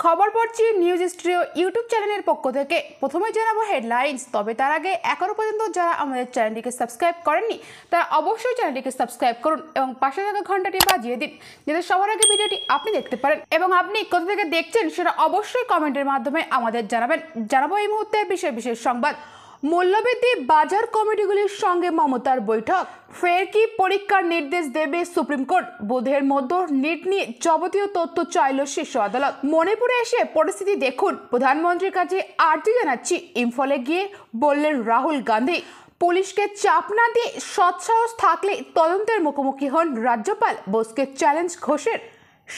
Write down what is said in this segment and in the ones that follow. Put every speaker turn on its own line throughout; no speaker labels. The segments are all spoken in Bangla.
খবর পড়ছি নিউজ স্টুডিও ইউটিউব চ্যানেলের পক্ষ থেকে। প্রথমে জানাবো হেডলাইন্স, তবে তার আগে এখনো পর্যন্ত যারা আমাদের চ্যানেলটিকে সাবস্ক্রাইব করেননি তারা অবশ্যই চ্যানেলটিকে সাবস্ক্রাইব করুন এবং পাশে থাকা ঘন্টাটি বাজিয়ে দিন, যাতে সবার আগে ভিডিওটি আপনি দেখতে পারেন। এবং আপনি কোথা থেকে দেখছেন সেটা অবশ্যই কমেন্টের মাধ্যমে আমাদের জানাবেন। জানাবো এই মুহূর্তে বিশেষ বিশেষ সংবাদ। মূল্যবৃদ্ধি বাজার কমিটিগুলির সঙ্গে মমতার বৈঠক। ফের কি পরীক্ষার নির্দেশ দেবে সুপ্রিম কোর্ট? বুধের মধ্যে নিট নিয়ে যাবতীয় তথ্য চাইল শীর্ষ আদালত। মণিপুরে এসে পরিস্থিতি দেখুন, প্রধানমন্ত্রীর কাছে আর্জি জানাচ্ছি, ইম্ফলে গিয়ে বললেন রাহুল গান্ধী। পুলিশকে চাপ না দিয়ে সৎসাহস থাকলে তদন্তের মুখোমুখি হন রাজ্যপাল। বোসকে চ্যালেঞ্জ ঘোষের।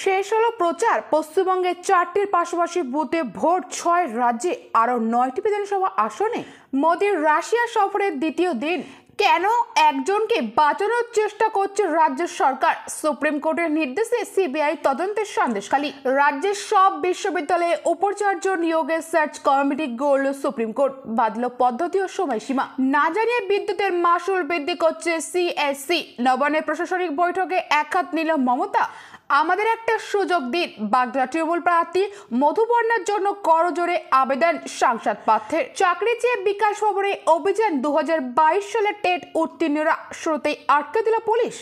শেষ হলো প্রচার। পশ্চিমবঙ্গের 4টির পাশাপাশি বুথে ভোট, 6 রাজ্যে আরও 9টি বিধানসভা আসনে। মোদীর রাশিয়া সফরের দ্বিতীয় দিন। কেন একজনকে বাঁচানোর চেষ্টা করছে রাজ্য সরকার? সুপ্রিম কোর্টের নির্দেশে সিবিআই তদন্তের সন্দেশখালী। রাজ্যের সব বিশ্ববিদ্যালয়ে উপাচার্য নিয়োগের সার্চ কমিটি গড়ল সুপ্রিম কোর্ট। বাঁধল পদ্ধতি ও সময়সীমা। না জানিয়ে বিদ্যুতের মাসুল বৃদ্ধি করছে সিএসসি। নবান্নের প্রশাসনিক বৈঠকে একহাত নিল মমতা। আমাদের একটা সুযোগ দিন। বাগদা তৃণমূল প্রার্থী মধুবর্ণার জন্য করজোড়ে আবেদন সাংসদ পার্থের। চাকরি চেয়ে বিকাশ ভবনে অভিযান। 2022 সালের টেট উত্তীর্ণরা শুরুতেই আটকে দিল পুলিশ।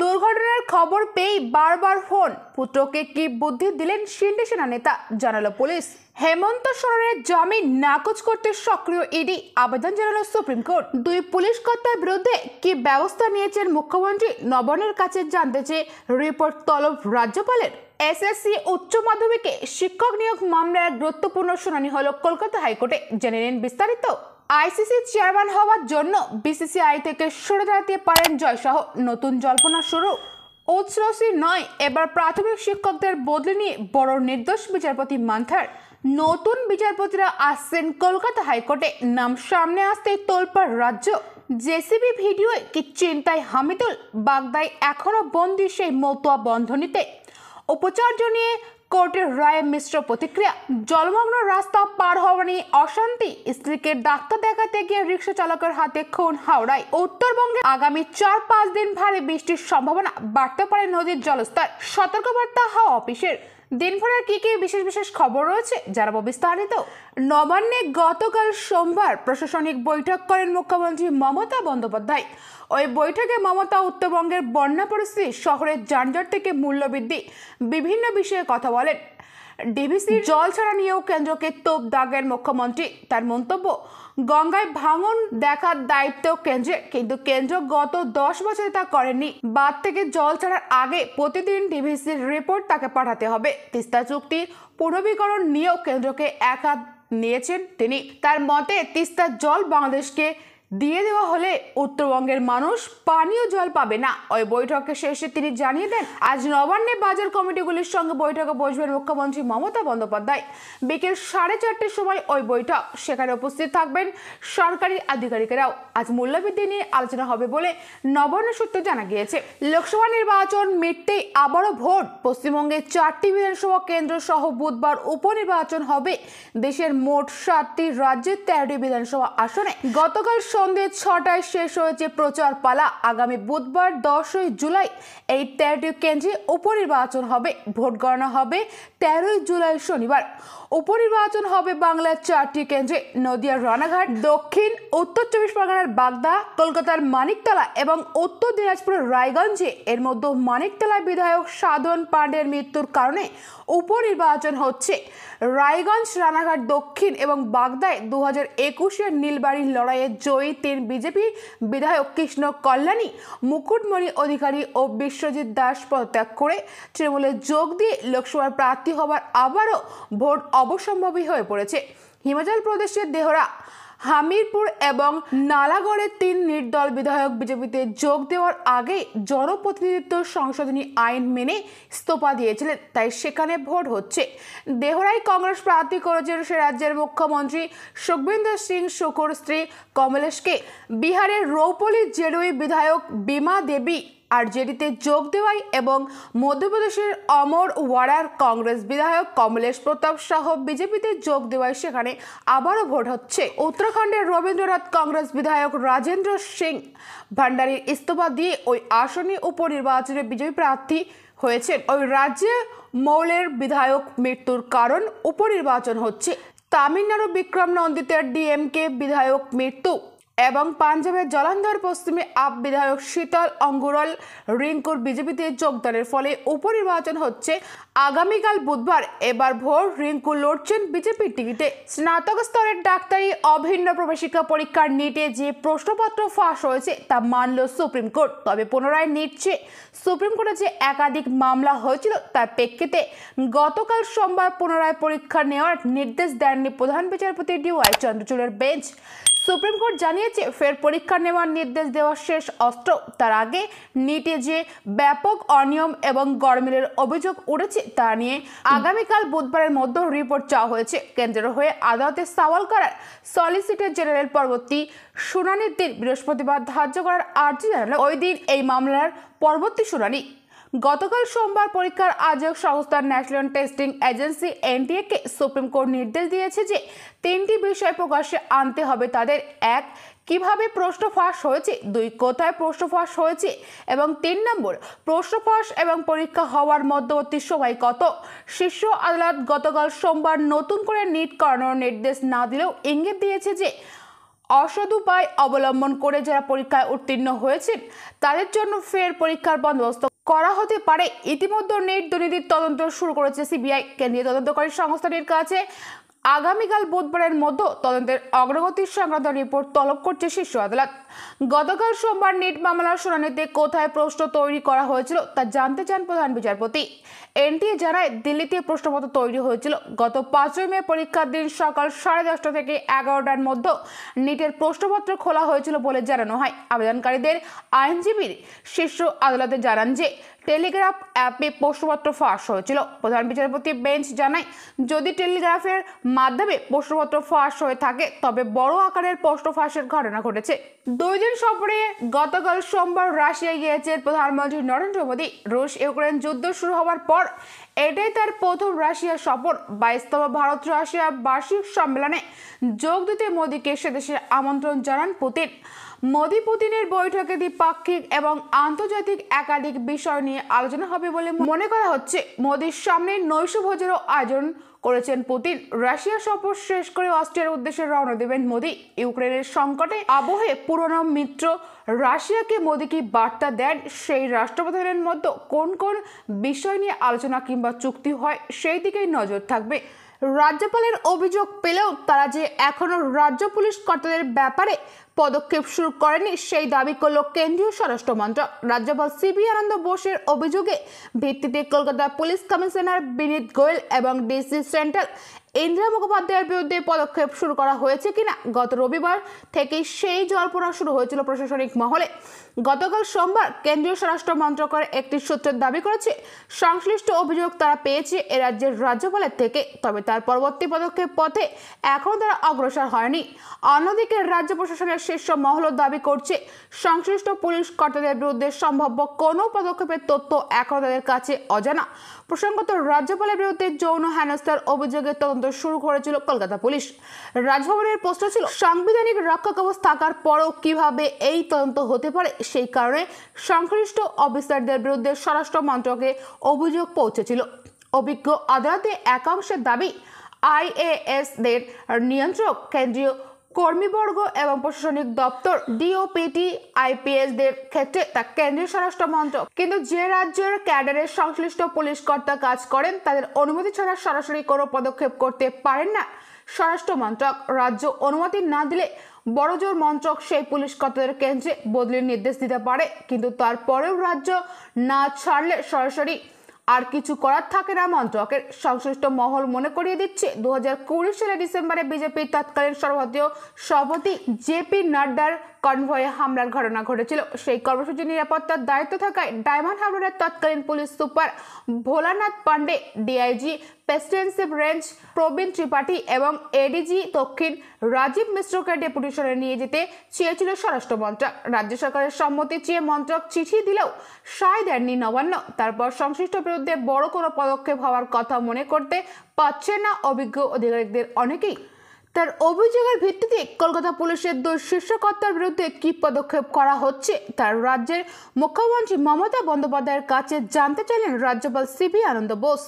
দুর্ঘটনার খবর পেয়েই বারবার ফোন। পুত্রকে কি বুদ্ধি দিলেন শিন্ডে সেনা নেতা, জানালো পুলিশ। হেমন্ত সোরেনের জামিন নাকচ করতে সক্রিয় ইডি। আবেদন জানালো সুপ্রিম কোর্ট। 2 পুলিশ কর্তার বিরুদ্ধে কি ব্যবস্থা নিয়েছেন মুখ্যমন্ত্রী? নবান্নের কাছে জানতে চেয়ে রিপোর্ট তলব রাজ্যপালের। এসএসসি উচ্চ মাধ্যমিকে শিক্ষক নিয়োগ মামলার গুরুত্বপূর্ণ শুনানি হলো কলকাতা হাইকোর্টে। জেনে নিন বিস্তারিত। আইসিসি চেয়ারম্যান হওয়ার জন্য বিসিসিআই থেকে সরে দাঁড়াতে পারেন জয়সহ। নতুন জল্পনা শুরু। উচ্ছ্বাসী নয়, এবার প্রাথমিক শিক্ষকদের বদলে নিয়ে বড় নির্দোষ বিচারপতি মান্থার। নতুন বিচারপতিরা আসছেন কলকাতা হাইকোর্টে। নাম সামনে আসতে তোলপাড় রাজ্য। জেসিবি ভিডিওয়ে কি চিন্তায় হামিদুল? বাগদায় এখনো বন্দী সেই মতুয়া বন্ধনীতে। উপাচার্য নিয়ে কোর্টের রায়ে মিশ্র প্রতিক্রিয়া। জলমগ্ন রাস্তা পার হওয়া নিয়ে অশান্তি। স্ত্রীকে ডাক্তার দেখাতে গিয়ে রিক্সা চালকের হাতে খুন হাওড়ায়। উত্তরবঙ্গে আগামী 4-5 দিন ভারী বৃষ্টির সম্ভাবনা। বাড়তে পারে নদীর জলস্তর। সতর্কবার্তা হাওয়া অফিসের। দিনভরের কি কি বিশেষ বিশেষ খবর রয়েছে জানাবো বিস্তারিত। নবান্নে গতকাল সোমবার প্রশাসনিক বৈঠক করেন মুখ্যমন্ত্রী মমতা বন্দ্যোপাধ্যায়। ওই বৈঠকে মমতা উত্তরবঙ্গের বন্যা পরিস্থিতি, শহরের যানজট থেকে মূল্যবৃদ্ধি, বিভিন্ন বিষয়ে কথা বলেন। ডিভিসির জল ছাড়া নিয়েও কেন্দ্রকে তোপ দাগেন মুখ্যমন্ত্রী। তার মন্তব্য, গঙ্গায় ভাঙন দেখার দায়িত্ব কেন্দ্রের, কিন্তু কেন্দ্র গত 10 বছরে তা করেনি। বাঁধ থেকে জল ছাড়ার আগে প্রতিদিন ডিভিসির রিপোর্ট তাকে পাঠাতে হবে। তিস্তা চুক্তির পুনর্বীকরণ নিয়েও কেন্দ্রকে এক হাত নিয়েছেন তিনি। তার মতে তিস্তার জল বাংলাদেশকে দিয়ে দেওয়া হলে উত্তরবঙ্গের মানুষ পানীয় জল পাবে না। ওই বৈঠকে শেষে তিনি জানিয়ে দেন, আজ নবান্নে বাজার কমিটিগুলির সঙ্গে বৈঠকে বসবেন মুখ্যমন্ত্রী মমতা বন্দ্যোপাধ্যায়। বিকেল 4:30টার সময় ওই বৈঠক। সেখানে উপস্থিত থাকবেন সরকারি আধিকারিকেরাও। আজ মূল্যবৃদ্ধি নিয়ে আলোচনা হবে বলে নবান্ন সূত্রে জানা গিয়েছে। লোকসভা নির্বাচন মিটতেই আবারও ভোট। পশ্চিমবঙ্গে 4টি বিধানসভা কেন্দ্র সহ বুধবার উপনির্বাচন হবে দেশের মোট 7টি রাজ্যের 13টি বিধানসভা আসনে। গতকাল সন্ধ্যে 6টায় শেষ হয়েছে প্রচার পালা। আগামী বুধবার 10ই জুলাই এই 13টি কেন্দ্রে উপনির্বাচন হবে। ভোট গণনা হবে 13ই জুলাই শনিবার। উপনির্বাচন হবে বাংলার 4টি কেন্দ্রে: নদিয়ার রানাঘাট, দক্ষিণ উত্তর 24 পরগনার বাগদা, কলকাতার মানিকতলা এবং উত্তর দিনাজপুরের রায়গঞ্জে। এর মধ্যে মানিকতলার বিধায়ক সাধন পাণ্ডের মৃত্যুর কারণে উপনির্বাচন হচ্ছে। রায়গঞ্জ, রানাঘাট, দক্ষিণ এবং বাগদায় 2021-এর নীলবাড়ির লড়াইয়ে জয়ী 3 বিজেপি বিধায়ক কৃষ্ণ কল্যাণী, মুকুটমণি অধিকারী ও বিশ্বজিৎ দাস পদত্যাগ করে তৃণমূলে যোগ দিয়ে লোকসভার প্রার্থী হবার আবারও ভোট অবসম্ভাবী হয়ে পড়েছে। হিমাচল প্রদেশের দেহরা, হামিরপুর এবং নালাগড়ের 3 নির্দল বিধায়ক বিজেপিতে যোগ দেওয়ার আগে জনপ্রতিনিধিত্ব সংশোধনী আইন মেনে ইস্তফা দিয়েছিলেন, তাই সেখানে ভোট হচ্ছে। দেহরায় কংগ্রেস প্রার্থী করেছেন সে রাজ্যের মুখ্যমন্ত্রী সুখবিন্দর সিং সুখুর স্ত্রী কমলেশকে। বিহারের রৌপলি জেডুই বিধায়ক বিমা দেবী আরজেডিতে যোগ দেওয়ায় এবং মধ্যপ্রদেশের অমরওয়াড়ার কংগ্রেস বিধায়ক কমলেশ প্রতাপ সাহ বিজেপিতে যোগ দেওয়ায় সেখানে আবারও ভোট হচ্ছে। উত্তরাখণ্ডের রবীন্দ্রনাথ কংগ্রেস বিধায়ক রাজেন্দ্র সিং ভান্ডারীর ইস্তফা দিয়ে ওই আসনে উপনির্বাচনে বিজেপি প্রার্থী হয়েছেন। ওই রাজ্যে মৌলের বিধায়ক মৃত্যুর কারণ উপনির্বাচন হচ্ছে। তামিলনাড়ু বিক্রম নন্দিতের ডিএমকে বিধায়ক মৃত্যু এবং পাঞ্জাবের জলন্ধর পশ্চিমে আপ বিধায়ক শীতল অঙ্গুরল রিঙ্কুর বিজেপিতে যোগদানের ফলে উপনির্বাচন হচ্ছে আগামীকাল বুধবার। এবার ভোর রিঙ্কু লড়ছেন বিজেপির টিকিটে। স্নাতক স্তরের ডাক্তারি অভিন্ন প্রবেশিকা পরীক্ষার নিটে যে প্রশ্নপত্র ফাঁস হয়েছে তা মানল সুপ্রিম কোর্ট। তবে পুনরায় নিচ্ছে সুপ্রিম কোর্টে যে একাধিক মামলা হয়েছিল তার প্রেক্ষিতে গতকাল সোমবার পুনরায় পরীক্ষা নেওয়ার নির্দেশ দেননি প্রধান বিচারপতি ডিওয়াই চন্দ্রচূড়ের বেঞ্চ। সুপ্রিম কোর্ট জানিয়েছে ফের পরীক্ষা নেওয়ার নির্দেশ দেওয়া শেষ অস্ত্র। তার আগে নিটে যে ব্যাপক অনিয়ম এবং গরমিলের অভিযোগ উঠেছে তা নিয়ে আগামীকাল বুধবারের মধ্যে রিপোর্ট চাওয়া হয়েছে। কেন্দ্রের হয়ে আদালতে সওয়াল করার সলিসিটর জেনারেল পরবর্তী শুনানির দিন বৃহস্পতিবার ধার্য করার আর্জি জানালো। ওই দিন এই মামলার পরবর্তী শুনানি। গতকাল সোমবার পরীক্ষার আয়োজক সংস্থা ন্যাশনাল টেস্টিং এজেন্সি এনটিএ-কে সুপ্রিম কোর্ট নির্দেশ দিয়েছে যে তিনটি বিষয় প্রকাশ্যে আনতে হবে তাদের। এক, কিভাবে প্রশ্ন ফাঁস হয়েছে, দুই, কোথায় প্রশ্ন ফাঁস হয়েছে এবং 3 নম্বর, প্রশ্ন ফাঁস এবং পরীক্ষা হওয়ার মধ্যবর্তী সময় কত। শীর্ষ আদালত গতকাল সোমবার নতুন করে নিট করানোর নির্দেশ না দিলেও ইঙ্গিত দিয়েছে যে অসৎ উপায় অবলম্বন করে যারা পরীক্ষায় উত্তীর্ণ হয়েছেন তাদের জন্য ফের পরীক্ষার বন্দোবস্ত করা হতে পারে। ইতিমধ্যে নিট দুর্নীতির তদন্ত শুরু করেছে সিবিআই। কেন্দ্রীয় তদন্তকারী সংস্থাটির কাছে আগামীকাল বুধবারের মধ্যে তদন্তের অগ্রগতির সংক্রান্ত রিপোর্ট তলব করছে শীর্ষ আদালত। গতকাল সোমবার নিট মামলার শুনানিতে কোথায় প্রশ্ন তৈরি করা হয়েছিল তা জানতে চান প্রধান বিচারপতি। এনটিএ জানায় দিল্লিতে প্রশ্নপত্র তৈরি হয়েছিল। গত 5 মে পরীক্ষার দিন সকাল 10:30 থেকে 11টার মধ্যে নিটের প্রশ্নপত্র খোলা হয়েছিল বলে জানানো হয়। আবেদনকারীদের আইনজীবী শীর্ষ আদালতে জানান যে টেলিগ্রাফ অ্যাপে প্রশ্নপত্র ফাঁস হয়েছিল। প্রধান বিচারপতি বেঞ্চ জানায় যদি টেলিগ্রাফের মাধ্যমে প্রশ্নপত্র ফাঁস হয়ে থাকে তবে বড় আকারের প্রশ্ন ফাঁসের ঘটনা ঘটেছে। 2 দিন সফরে গতকাল সোমবার রাশিয়ায় গিয়েছেন প্রধানমন্ত্রী নরেন্দ্র মোদী। রুশ ইউক্রেন যুদ্ধ শুরু হওয়ার পর এটাই তার প্রথম রাশিয়া সফর। 22তম ভারত রাশিয়া বার্ষিক সম্মেলনে যোগ দিতে মোদীকে সেদেশে আমন্ত্রণ জানান পুতিন। মোদী পুতিনের বৈঠকে দ্বিপাক্ষিক এবং আন্তর্জাতিক একাধিক বিষয় নিয়ে আলোচনা হবে বলে মনে করা হচ্ছে। মোদীর সামনে নৈশভোজেরও আয়োজন করেছেন পুতিন। রাশিয়া সফর শেষ করে অস্ট্রিয়ার উদ্দেশ্যে রওনা দেবেন মোদী। ইউক্রেনের সংকটে আবহে পুরনো মিত্র রাশিয়াকে মোদী কি বার্তা দেন, সেই রাষ্ট্রপ্রধানের মধ্যে কোন কোন বিষয় নিয়ে আলোচনা কিংবা চুক্তি হয় সেই দিকেই নজর থাকবে। রাজ্যপালের অভিযোগ পেলেও তারা যে এখনো রাজ্য পুলিশ কর্তাদের ব্যাপারে পদক্ষেপ শুরু করেনি সেই দাবি করল কেন্দ্রীয় স্বরাষ্ট্র মন্ত্রক। রাজ্যপাল সিবি আনন্দ বোসের অভিযোগে ভিত্তিতে কলকাতা পুলিশ কমিশনার বিনীত গোয়েল এবং ডিসি সেন্ট্রাল ইন্দিরা মুখোপাধ্যায়ের বিরুদ্ধে পদক্ষেপ শুরু করা হয়েছে কিনা গত রবিবার থেকেই সেই জল্পনা শুরু হয়েছিল প্রশাসনিক মহলে। গতকাল সোমবার কেন্দ্রীয় স্বরাষ্ট্র মন্ত্রকের একটি সূত্রের দাবি করেছে সংশ্লিষ্ট অভিযোগ তারা পেয়েছে এ রাজ্যের রাজ্যপালের থেকে, তবে তার পরবর্তী পদক্ষেপ পথে এখনও তারা অগ্রসর হয়নি। অন্যদিকে রাজ্য প্রশাসনের শীর্ষ মহলও দাবি করছে সংশ্লিষ্ট পুলিশ কর্তাদের বিরুদ্ধে সম্ভাব্য কোনো পদক্ষেপের তথ্য এখনও তাদের কাছে অজানা। প্রসঙ্গত রাজ্যপালের বিরুদ্ধে যৌন হেনস্থার অভিযোগে তদন্ত শুরু করেছিল কলকাতা পুলিশ। রাজভবনের প্রশ্ন ছিল সাংবিধানিক রক্ষা কবচ থাকার পরেও কিভাবে এই তদন্ত হতে পারে। সেই কারণে সংশ্লিষ্ট অফিসারদের বিরুদ্ধে স্বরাষ্ট্র মন্ত্রকে অভিযোগ পৌঁছেছিল। অভিজ্ঞ আদালতে একাংশের দাবি আইএএস-দের নিয়ন্ত্রক কেন্দ্রীয় কর্মীবর্গ এবং প্রশাসনিক দপ্তর ডিওপিটি আইপিএস-দের ক্ষেত্রে তা কেন্দ্রীয় স্বরাষ্ট্র মন্ত্রক। কিন্তু যে রাজ্যের ক্যাডারের সংশ্লিষ্ট পুলিশ কর্তা কাজ করেন তাদের অনুমতি ছাড়া সরাসরি কোনো পদক্ষেপ করতে পারেন না স্বরাষ্ট্র মন্ত্রক। রাজ্য অনুমতি না দিলে বড়জোর মন্ত্রক সেই পুলিশ কর্তাদের কেন্দ্রে বদলির নির্দেশ দিতে পারে, কিন্তু তারপরেও রাজ্য না ছাড়লে সরাসরি আর কিছু করার থাকে না মন্ত্রকের। সংশ্লিষ্ট মহল মনে করিয়ে দিচ্ছে 2020 সালের ডিসেম্বরে বিজেপির তৎকালীন সর্বভারতীয় সভাপতি জেপি নাড্ডার কনভয়ে হামলার ঘটনা ঘটেছিল। সেই কর্মসূচির নিরাপত্তার দায়িত্ব থাকায় ডায়মন্ড হারবারের তৎকালীন police super Bholanath Pandey, DIG presidency range Prabin Tripathi এবং এডিজি দক্ষিণ রাজীব মিশ্রকে ডেপুটেশনে নিয়ে যেতে চেয়েছিল স্বরাষ্ট্র মন্ত্রক। রাজ্য সরকারের সম্মতি চেয়ে মন্ত্রক চিঠি দিলেও সায় দেননি নবান্ন। তারপর সংশ্লিষ্ট বিরুদ্ধে বড় কোনো পদক্ষেপ হওয়ার কথা মনে করতে পারছে না অভিজ্ঞ আধিকারিকদের অনেকেই। তার অভিযোগের ভিত্তিতে কলকাতা পুলিশের দুই শীর্ষ কর্তার বিরুদ্ধে কি পদক্ষেপ করা হচ্ছে তার রাজ্যের মুখ্যমন্ত্রী মমতা বন্দ্যোপাধ্যায়ের কাছে জানতে চাইলেন রাজ্যপাল সিভি আনন্দ বোস।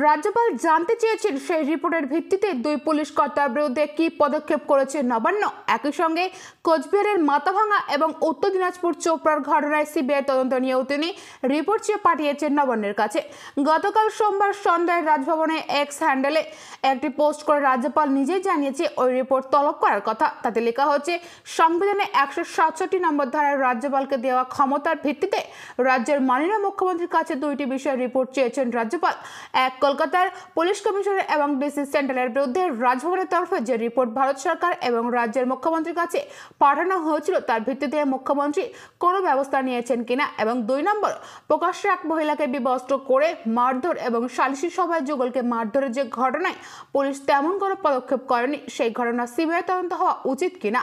রাজ্যপাল জানতে চেয়েছেন সেই রিপোর্টের ভিত্তিতে দুই পুলিশ কর্তার বিরুদ্ধে কি পদক্ষেপ করেছে নবান্ন। একই সঙ্গে কোচবিহারের মাথাভাঙা এবং উত্তর দিনাজপুর চোপড়ার ঘটনায় সিবিআই তদন্ত নিয়েও তিনি রিপোর্ট চেয়ে পাঠিয়েছেন নবান্নের কাছে। গতকাল সোমবার সন্ধ্যায় রাজভবনে এক্স হ্যান্ডেলে একটি পোস্ট করে রাজ্যপাল নিজেই জানিয়েছে ওই রিপোর্ট তলব করার কথা। তাতে লেখা হচ্ছে, সংবিধানে 167 নম্বর ধারায় রাজ্যপালকে দেওয়া ক্ষমতার ভিত্তিতে রাজ্যের মাননীয় মুখ্যমন্ত্রীর কাছে দুইটি বিষয়ের রিপোর্ট চেয়েছেন রাজ্যপাল। এক, কলকাতার পুলিশ কমিশনার এবং ডিসি সেন্ট্রালের বিরুদ্ধে রাজভবনের তরফে যে রিপোর্ট ভারত সরকার এবং রাজ্যের মুখ্যমন্ত্রীর কাছে পাঠানো হয়েছিল তার ভিত্তিতে মুখ্যমন্ত্রী কোনো ব্যবস্থা নিয়েছেন কিনা, এবং 2 নম্বর, প্রকাশ্যে এক মহিলাকে বিবস্ত্র করে মারধর এবং সালিশি সভায় যুগলকে মারধরের যে ঘটনায় পুলিশ তেমন কোনো পদক্ষেপ করেনি সেই ঘটনা সিবিআই তদন্ত হওয়া উচিত কিনা।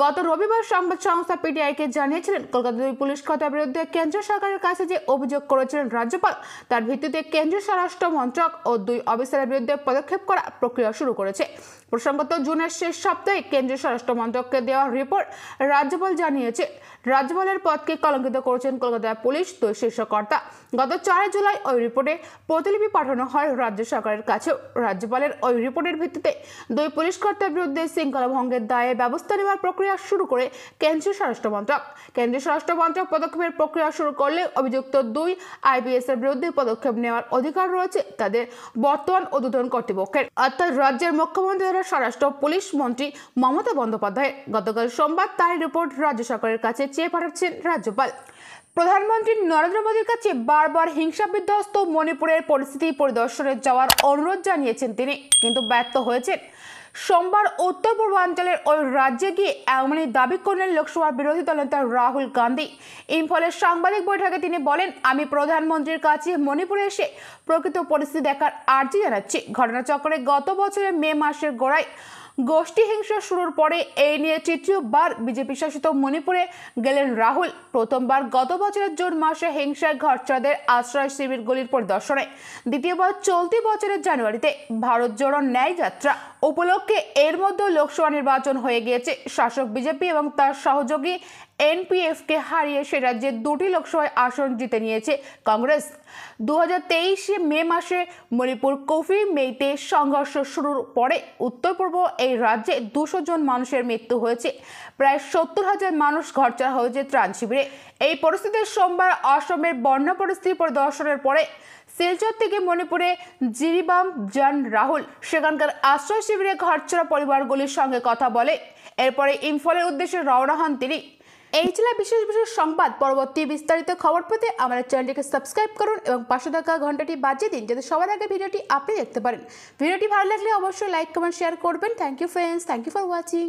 গত রবিবার সংবাদ সংস্থা পিটিআইকে জানিয়েছিলেন কলকাতা দুই পুলিশ কর্তার বিরুদ্ধে কেন্দ্রীয় সরকারের কাছে যে অভিযোগ করেছিলেন রাজ্যপাল তার ভিত্তিতে কেন্দ্রীয় স্বরাষ্ট্র মন্ত্রক ও দুই অফিসারের বিরুদ্ধে পদক্ষেপ করা প্রক্রিয়া শুরু করেছে। প্রসঙ্গত, জুনের শেষ সপ্তাহে কেন্দ্রীয় স্বরাষ্ট্র মন্ত্রককে দেওয়া রিপোর্ট রাজ্যপাল জানিয়েছে রাজ্যপালের পদকে কলঙ্কিত করেছেন কলকাতার পুলিশ দুই শীর্ষ কর্তা। গত 4 জুলাই ওই রিপোর্টে প্রতিলিপি পাঠানো হয় রাজ্য সরকারের কাছেও। রাজ্যপালের ওই রিপোর্টের ভিত্তিতে দুই পুলিশ কর্তার বিরুদ্ধে শৃঙ্খলা ভঙ্গের দায়ে ব্যবস্থা নেওয়ার প্রক্রিয়া শুরু করে কেন্দ্রীয় স্বরাষ্ট্র মন্ত্রক। কেন্দ্রীয় স্বরাষ্ট্র মন্ত্রক পদক্ষেপের প্রক্রিয়া শুরু করলে অভিযুক্ত 2 আইপিএস এর বিরুদ্ধে পদক্ষেপ নেওয়ার অধিকার রয়েছে তাদের বর্তমান ঊর্ধ্বতন কর্তৃপক্ষের, অর্থাৎ রাজ্যের মুখ্যমন্ত্রী তথা স্বরাষ্ট্র পুলিশ মন্ত্রী মমতা বন্দ্যোপাধ্যায়। গতকাল সোমবার তার রিপোর্ট রাজ্য সরকারের কাছে চেয়ে পাঠাচ্ছেন রাজ্যপাল। প্রধানমন্ত্রী নরেন্দ্র মোদীর কাছে বারবার হিংসা বিধ্বস্ত মণিপুরের পরিস্থিতি পরিদর্শনে যাওয়ার অনুরোধ জানিয়েছেন তিনি, কিন্তু ব্যর্থ হয়েছেন। সোমবার উত্তর পূর্বাঞ্চলের ওই রাজ্যে গিয়ে এমনই দাবি করলেন লোকসভার বিরোধী দলনেতা রাহুল গান্ধী। ইম্ফলের সাংবাদিক বৈঠকে তিনি বলেন, আমি প্রধানমন্ত্রীর কাছে মণিপুরে এসে প্রকৃত পরিস্থিতি দেখার আর্জি জানাচ্ছি। ঘটনাচক্রে গত বছরের মে মাসের গোড়ায় গোষ্ঠী হিংসা শুরুর পরে এই নিয়ে তৃতীয়বার বিজেপি শাসিত মণিপুরে গেলেন রাহুল। প্রথমবার গত বছরের জুন মাসে হিংসায় ঘরছাদের আশ্রয় শিবিরগুলির পরিদর্শনে, দ্বিতীয়বার চলতি বছরের জানুয়ারিতে ভারত জোড়ো ন্যায় যাত্রা উপলক্ষে। এর মধ্যে লোকসভা নির্বাচন হয়ে গিয়েছে। শাসক বিজেপি এবং তার সহযোগী এনপিএফকে হারিয়ে সে রাজ্যে 2টি লোকসভায় আসন জিতে নিয়েছে কংগ্রেস। 2023 মে মাসে মণিপুর কুফি মেইতে সংঘর্ষ শুরুর পরে উত্তর পূর্ব এই রাজ্যে 200 জন মানুষের মৃত্যু হয়েছে, প্রায় 70,000 মানুষ ঘরছাড়া হয়েছে ত্রাণ শিবিরে। এই পরিস্থিতির সোমবার অসমের বন্যা পরিস্থিতি পরিদর্শনের পরে শিলচর থেকে মণিপুরে জিরিবাম যান রাহুল। সেখানকার আশ্রয় শিবিরে ঘরছাড়া পরিবারগুলির সঙ্গে কথা বলে এরপরে ইম্ফলের উদ্দেশ্যে রওনা হন তিনি। এই ছিল বিশেষ বিশেষ সংবাদ। পরবর্তী বিস্তারিত খবর পেতে আমাদের চ্যানেলটিকে সাবস্ক্রাইব করুন এবং পাশে থাকা ঘন্টাটি বাজিয়ে দিন যাতে সবার আগে ভিডিওটি আপনি দেখতে পারেন। ভিডিওটি ভালো লাগলে অবশ্যই লাইক কমেন্ট শেয়ার করবেন। Thank you friends, thank you for watching.